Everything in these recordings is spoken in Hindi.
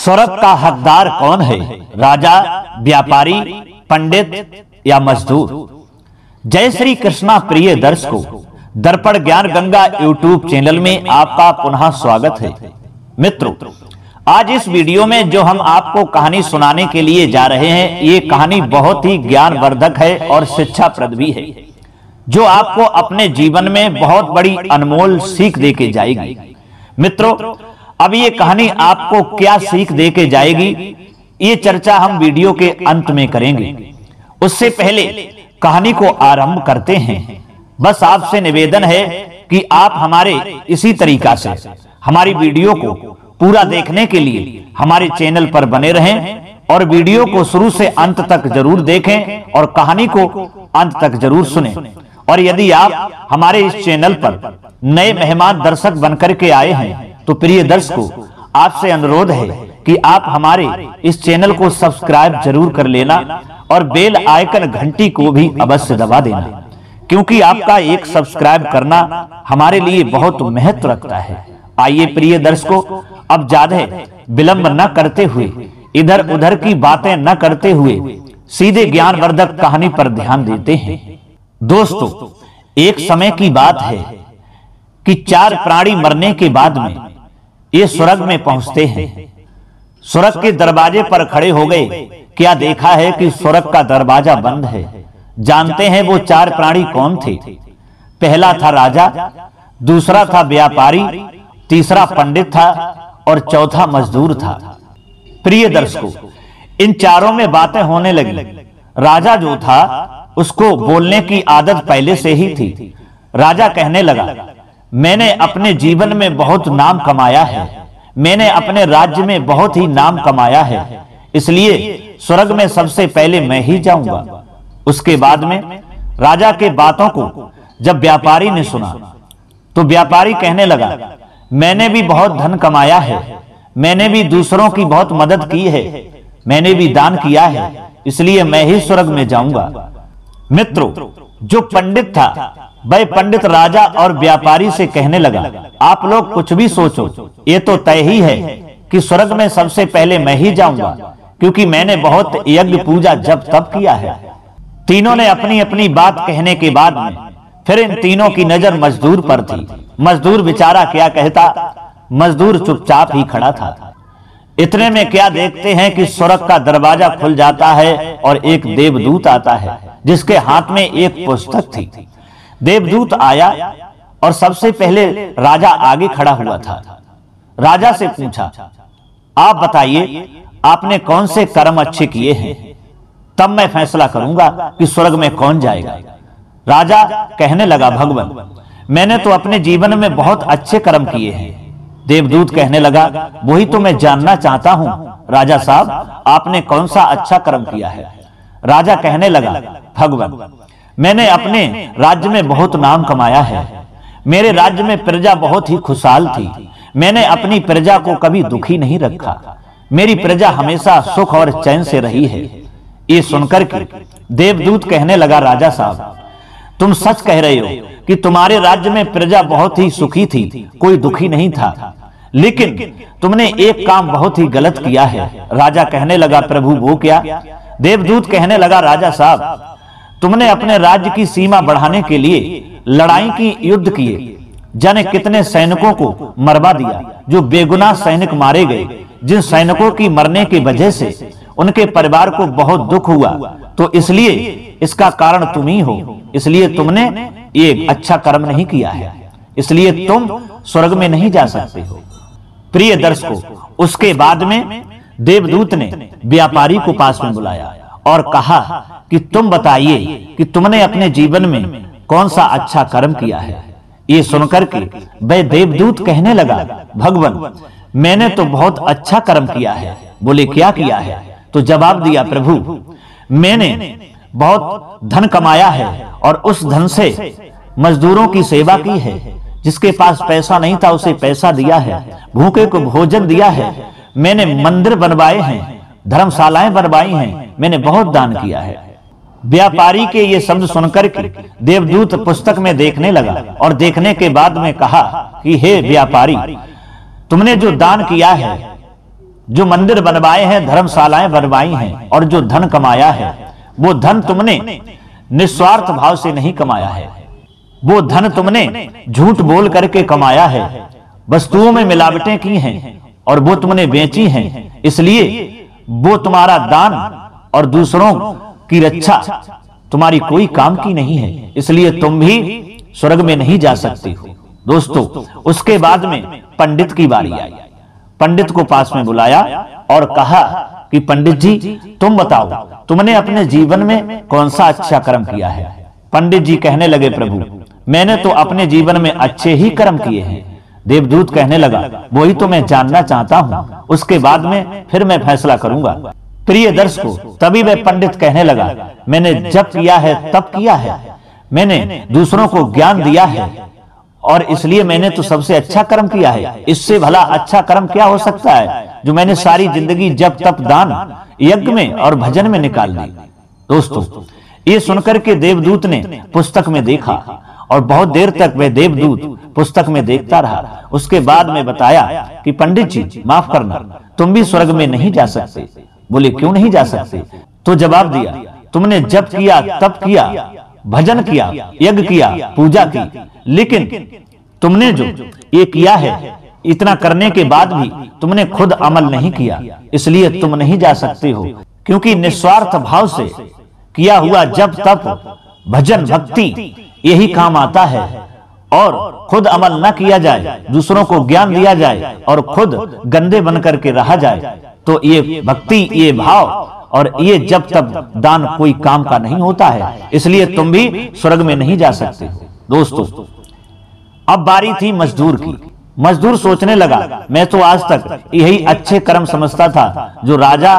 स्वर्ग का हकदार कौन है? राजा, व्यापारी, पंडित या मजदूर? जय श्री कृष्णा प्रिय दर्शकों, दर्पण ज्ञान गंगा यूट्यूब चैनल में आपका पुनः स्वागत है। मित्रों, आज इस वीडियो में जो हम आपको कहानी सुनाने के लिए जा रहे हैं, ये कहानी बहुत ही ज्ञानवर्धक है और शिक्षाप्रद भी है, जो आपको अपने जीवन में बहुत बड़ी अनमोल सीख देके जाएगी। मित्रों, अब ये कहानी आपको क्या सीख देके जाएगी, ये चर्चा हम वीडियो के अंत में करेंगे। उससे पहले कहानी को आरंभ करते हैं। बस आपसे निवेदन है कि आप हमारे इसी तरीका से हमारी वीडियो को पूरा देखने के लिए हमारे चैनल पर बने रहें और वीडियो को शुरू से अंत तक जरूर देखें और कहानी को अंत तक जरूर सुनें। और यदि आप हमारे इस चैनल पर नए मेहमान दर्शक बनकर के आए हैं, तो प्रिय दर्शकों, आपसे अनुरोध है कि आप हमारे इस चैनल को सब्सक्राइब जरूर कर लेना और बेल आइकन घंटी को भी अवश्य दबा देना, क्योंकि आपका एक सब्सक्राइब करना हमारे लिए बहुत महत्व रखता है। आइए प्रिय दर्शकों, अब ज्यादा विलंब न करते हुए, इधर उधर की बातें न करते हुए सीधे ज्ञानवर्धक कहानी पर ध्यान देते हैं। दोस्तों, एक समय की बात है कि चार प्राणी मरने के बाद में ये स्वर्ग में पहुंचते हैं। स्वर्ग के दरवाजे पर खड़े हो गए। क्या देखा है कि स्वर्ग का दरवाजा बंद है। जानते हैं वो चार प्राणी कौन थे? पहला था राजा, दूसरा था व्यापारी, तीसरा पंडित था और चौथा मजदूर था। प्रिय दर्शकों, इन चारों में बातें होने लगी। राजा जो था, उसको बोलने की आदत पहले से ही थी। राजा कहने लगा, मैंने अपने जीवन में बहुत नाम कमाया है, मैंने अपने राज्य में बहुत ही नाम कमाया है, इसलिए स्वर्ग में सबसे पहले मैं ही जाऊंगा। उसके बाद में राजा के बातों को जब व्यापारी ने सुना, तो व्यापारी कहने लगा, मैंने भी बहुत धन कमाया है, मैंने भी दूसरों की बहुत मदद की है, मैंने भी दान किया है, इसलिए मैं ही स्वर्ग में जाऊंगा। मित्रों, जो पंडित था, वह पंडित राजा और व्यापारी से कहने लगा, आप लोग कुछ भी सोचो, ये तो तय ही है कि स्वर्ग में सबसे पहले मैं ही जाऊंगा, क्योंकि मैंने बहुत यज्ञ पूजा जब तब किया है। तीनों ने अपनी अपनी बात कहने के बाद में फिर इन तीनों की नजर मजदूर पर थी। मजदूर बेचारा क्या कहता? मजदूर चुपचाप ही खड़ा था। इतने में क्या देखते हैं कि स्वर्ग का दरवाजा खुल जाता है और एक देवदूत आता है, जिसके हाथ में एक पुस्तक थी। देवदूत आया और सबसे पहले राजा आगे खड़ा हुआ था। राजा से पूछा, आप बताइए, आपने कौन से कर्म अच्छे किए हैं, तब मैं फैसला करूंगा कि स्वर्ग में कौन जाएगा। राजा कहने लगा, भगवान, मैंने तो अपने जीवन में बहुत अच्छे कर्म किए हैं। देवदूत कहने लगा, वही तो मैं जानना चाहता हूं, राजा साहब, आपने कौन सा अच्छा कर्म किया है। राजा कहने लगा, भगवान, मैंने अपने राज्य में बहुत नाम कमाया है, मेरे राज्य में प्रजा बहुत ही खुशहाल थी, मैंने अपनी प्रजा को कभी दुखी नहीं रखा, मेरी प्रजा हमेशा सुख और चैन से रही है। ये सुनकर के देवदूत कहने लगा, राजा साहब, तुम सच कह रहे हो कि तुम्हारे राज्य में प्रजा बहुत ही सुखी थी, कोई दुखी नहीं था, लेकिन तुमने एक काम बहुत ही गलत किया है। राजा कहने लगा, प्रभु वो क्या? देवदूत कहने लगा, राजा साहब, तुमने अपने राज्य की सीमा बढ़ाने के लिए लड़ाई की, युद्ध किए, जाने कितने सैनिकों को मरवा दिया, जो बेगुनाह सैनिक मारे गए, जिन सैनिकों की मरने की वजह से उनके परिवार को बहुत दुख हुआ, तो इसलिए इसका कारण तुम ही हो, इसलिए तुमने ये अच्छा कर्म नहीं किया है, इसलिए तुम स्वर्ग में नहीं जा सकते हो। प्रिय दर्शकों, उसके बाद में देवदूत ने व्यापारी को पास में बुलाया और कहा कि तुम बताइए कि तुमने अपने जीवन में कौन सा अच्छा कर्म किया है। ये सुनकर के वह देवदूत कहने लगा, भगवान, मैंने तो बहुत अच्छा कर्म किया है। बोले, क्या किया है? तो जवाब दिया, प्रभु, मैंने बहुत धन कमाया है और उस धन से मजदूरों की सेवा की है, जिसके पास पैसा नहीं था उसे पैसा दिया है, भूखे को भोजन दिया है, मैंने मंदिर बनवाए हैं, धर्मशालाएं बनवाई हैं, मैंने बहुत दान किया है। व्यापारी के ये शब्द सुनकर के देवदूत पुस्तक में देखने लगा और देखने के बाद में कहा कि हे व्यापारी, तुमने जो दान किया है जो मंदिर बनवाए हैं, धर्मशालाएं बनवाई हैं, और जो धन कमाया है वो धन तुमने निस्वार्थ भाव से नहीं कमाया है। वो धन तुमने झूठ बोल करके कमाया है, वस्तुओं में मिलावटें की हैं और वो तुमने बेची हैं। इसलिए वो तुम्हारा दान और दूसरों की रक्षा तुम्हारी कोई काम की नहीं है, इसलिए तुम भी स्वर्ग में नहीं जा सकते हो। दोस्तों, उसके बाद में पंडित की बारी आई। पंडित को पास में बुलाया और कहा कि पंडित जी, तुम बताओ, तुमने अपने जीवन में कौन सा अच्छा कर्म किया है। पंडित जी कहने लगे, प्रभु मैंने तो अपने जीवन में अच्छे ही कर्म किए हैं। देवदूत कहने लगा, वही तो मैं जानना चाहता हूं, उसके बाद में फिर मैं फैसला करूंगा। प्रिय दर्शकों, तभी वह पंडित कहने लगा, मैंने जब किया है तब किया है, मैंने दूसरों को ज्ञान दिया है और इसलिए मैंने तो सबसे अच्छा कर्म किया है। इससे भला अच्छा कर्म क्या हो सकता है जो मैंने सारी जिंदगी जब तप दान यज्ञ में और भजन में निकाल दी। दोस्तों, ये सुनकर के देवदूत ने पुस्तक में देखा और बहुत देर तक वह देवदूत पुस्तक में देखता रहा। उसके बाद में बताया कि पंडित जी माफ करना, तुम भी स्वर्ग में नहीं जा सकते। बोले, क्यों नहीं जा सकते? तो जवाब दिया, तुमने जब किया तब किया, भजन किया, यज्ञ किया, पूजा की, लेकिन तुमने जो ये किया है, इतना करने के बाद भी तुमने खुद अमल नहीं किया, इसलिए तुम नहीं जा सकते हो। क्योंकि निस्वार्थ भाव से किया हुआ जब तप भजन भक्ति यही काम आता है, और खुद अमल न किया जाए, दूसरों को ज्ञान दिया जाए और खुद गंदे बन करके रहा जाए, तो ये भक्ति, ये भाव और ये जब तब दान कोई काम का नहीं होता है, इसलिए तुम भी स्वर्ग में नहीं जा सकते। दोस्तों, अब बारी थी मजदूर की। मजदूर सोचने लगा, मैं तो आज तक यही अच्छे कर्म समझता था जो राजा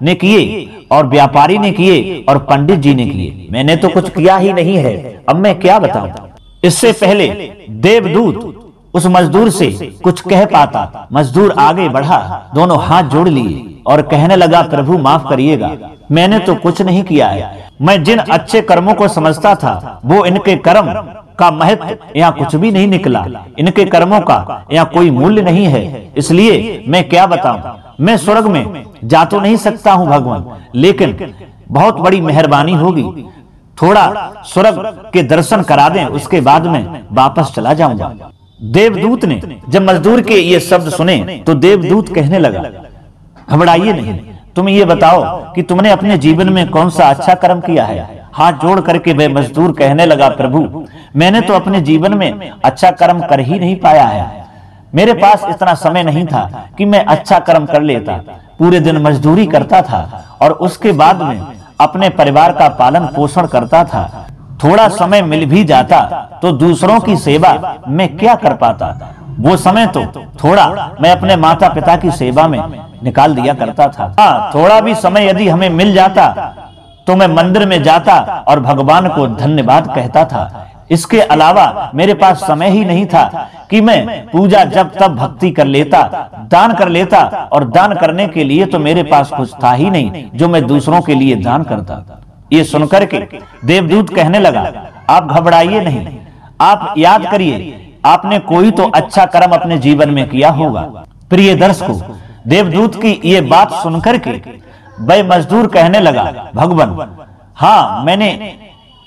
ने किए और व्यापारी ने किए और पंडित जी ने किए, मैंने तो कुछ किया ही नहीं है, अब मैं क्या बताऊं। इससे पहले देवदूत उस मजदूर से कुछ कह पाता, मजदूर आगे बढ़ा, दोनों हाथ जोड़ लिए और कहने लगा, प्रभु माफ करिएगा, मैंने तो कुछ नहीं किया है। मैं जिन अच्छे कर्मों को समझता था वो इनके कर्म का महत्व यहाँ कुछ भी नहीं निकला, इनके कर्मों का यहाँ कोई मूल्य नहीं है, इसलिए मैं क्या बताऊं। मैं स्वर्ग में जा तो नहीं सकता हूँ भगवान, लेकिन बहुत बड़ी मेहरबानी होगी, थोड़ा स्वर्ग के दर्शन करा दें, उसके बाद में वापस चला जाऊंगा। देवदूत ने जब मजदूर के ये शब्द सुने तो देवदूत कहने लगा, घबराइए नहीं, तुम ये बताओ कि तुमने अपने जीवन में कौन सा अच्छा कर्म किया है। हाथ जोड़ करके वह मजदूर कहने लगा, प्रभु मैंने तो अपने जीवन में अच्छा कर्म कर ही नहीं पाया है, मेरे पास इतना समय नहीं था कि मैं अच्छा कर्म कर लेता। पूरे दिन मजदूरी करता था और उसके बाद में अपने परिवार का पालन पोषण करता था। थोड़ा समय मिल भी जाता तो दूसरों की सेवा मैं क्या कर पाता, वो समय तो थोड़ा मैं अपने माता पिता की सेवा में निकाल दिया करता था। हाँ, थोड़ा भी समय यदि हमें मिल जाता तो मैं मंदिर में जाता और भगवान को धन्यवाद कहता था। इसके अलावा मेरे पास समय ही नहीं था कि मैं पूजा जब तब भक्ति कर लेता, दान कर लेता, और दान करने के लिए तो मेरे पास कुछ था ही नहीं जो मैं दूसरों के लिए दान करता। ये सुनकर के देवदूत कहने लगा, आप घबराइए नहीं, आप याद करिए, आपने कोई तो अच्छा कर्म अपने जीवन में किया होगा। प्रिय दर्शकों, देवदूत की ये बात सुनकर के वह मजदूर कहने लगा, भगवान हाँ, मैंने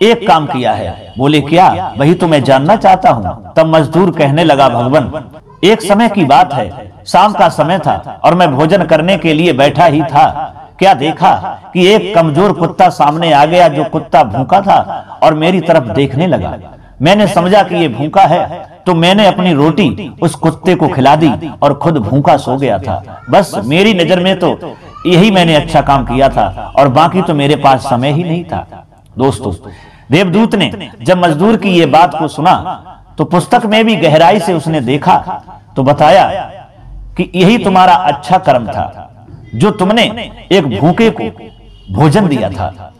एक काम किया है। बोले, क्या? वही तो मैं जानना चाहता हूँ। तब मजदूर कहने लगा, भगवान एक समय की बात है, शाम का समय था और मैं भोजन करने के लिए बैठा ही था, क्या देखा कि एक कमजोर कुत्ता सामने आ गया। जो कुत्ता भूखा था और मेरी तरफ देखने लगा। मैंने समझा कि ये भूखा है, तो मैंने अपनी रोटी उस कुत्ते को खिला दी और खुद भूखा सो गया था। बस मेरी नजर में तो यही मैंने अच्छा काम किया था और बाकी तो मेरे पास समय ही नहीं था। दोस्तों, देवदूत ने जब मजदूर की ये बात को सुना तो पुस्तक में भी गहराई से उसने देखा तो बताया कि यही तुम्हारा अच्छा कर्म था जो तुमने एक भूखे को भोजन दिया था,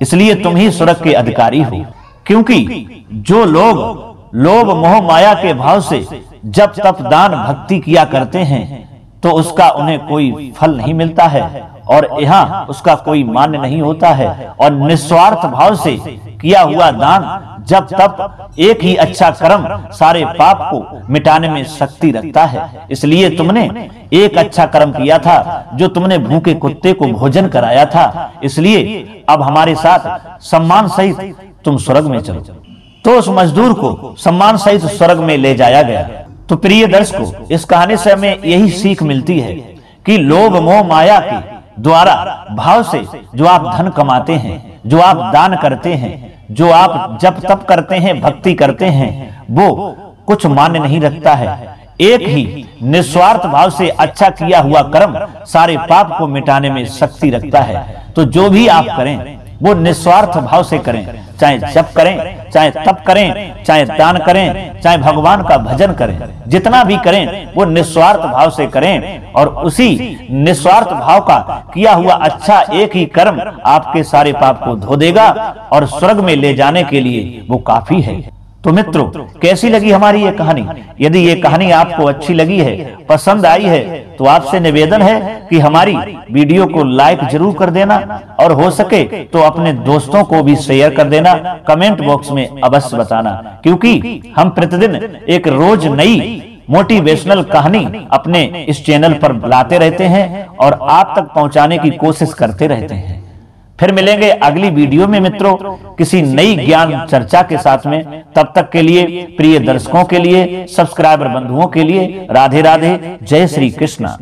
इसलिए तुम ही स्वर्ग के अधिकारी हो। क्योंकि जो लोग लोभ मोह माया के भाव से जब तप दान भक्ति किया करते हैं तो उसका उन्हें कोई फल नहीं मिलता है और यहाँ उसका कोई मान्य नहीं होता है। और निस्वार्थ भाव से किया हुआ दान, जब तप, एक ही अच्छा कर्म सारे पाप को मिटाने में शक्ति रखता है। इसलिए तुमने एक अच्छा कर्म किया था, जो तुमने भूखे कुत्ते को भोजन कराया था। इसलिए अब हमारे साथ सम्मान सहित तुम स्वर्ग में चलो। तो उस मजदूर को सम्मान सहित स्वर्ग में ले जाया गया। तो प्रिय दर्शकों, इस कहानी से हमें यही सीख मिलती है कि लोभ मोह माया के द्वारा भाव से जो आप धन कमाते हैं, जो आप दान करते हैं, जो आप जप तप करते हैं, भक्ति करते हैं, वो कुछ मान्य नहीं रखता है। एक ही निस्वार्थ भाव से अच्छा किया हुआ कर्म सारे पाप को मिटाने में शक्ति रखता है। तो जो भी आप करें वो निस्वार्थ भाव से करें, चाहे जप करें, चाहे तप करें, चाहे दान करें, चाहे भगवान का भजन करें, जितना भी करें वो निस्वार्थ भाव से करें। और उसी निस्वार्थ भाव का किया हुआ अच्छा एक ही कर्म आपके सारे पाप को धो देगा और स्वर्ग में ले जाने के लिए वो काफी है। तो मित्रों, कैसी लगी हमारी ये कहानी? यदि ये कहानी आपको अच्छी लगी है, पसंद आई है, तो आपसे निवेदन है कि हमारी वीडियो को लाइक जरूर कर देना और हो सके तो अपने दोस्तों को भी शेयर कर देना। कमेंट बॉक्स में अवश्य बताना, क्योंकि हम प्रतिदिन एक रोज नई मोटिवेशनल कहानी अपने इस चैनल पर लाते रहते हैं और आप तक पहुंचाने की कोशिश करते रहते हैं। फिर मिलेंगे अगली वीडियो में मित्रों, किसी नई ज्ञान चर्चा के साथ में। तब तक के लिए प्रिय दर्शकों के लिए, सब्सक्राइबर बंधुओं के लिए राधे राधे, जय श्री कृष्णा।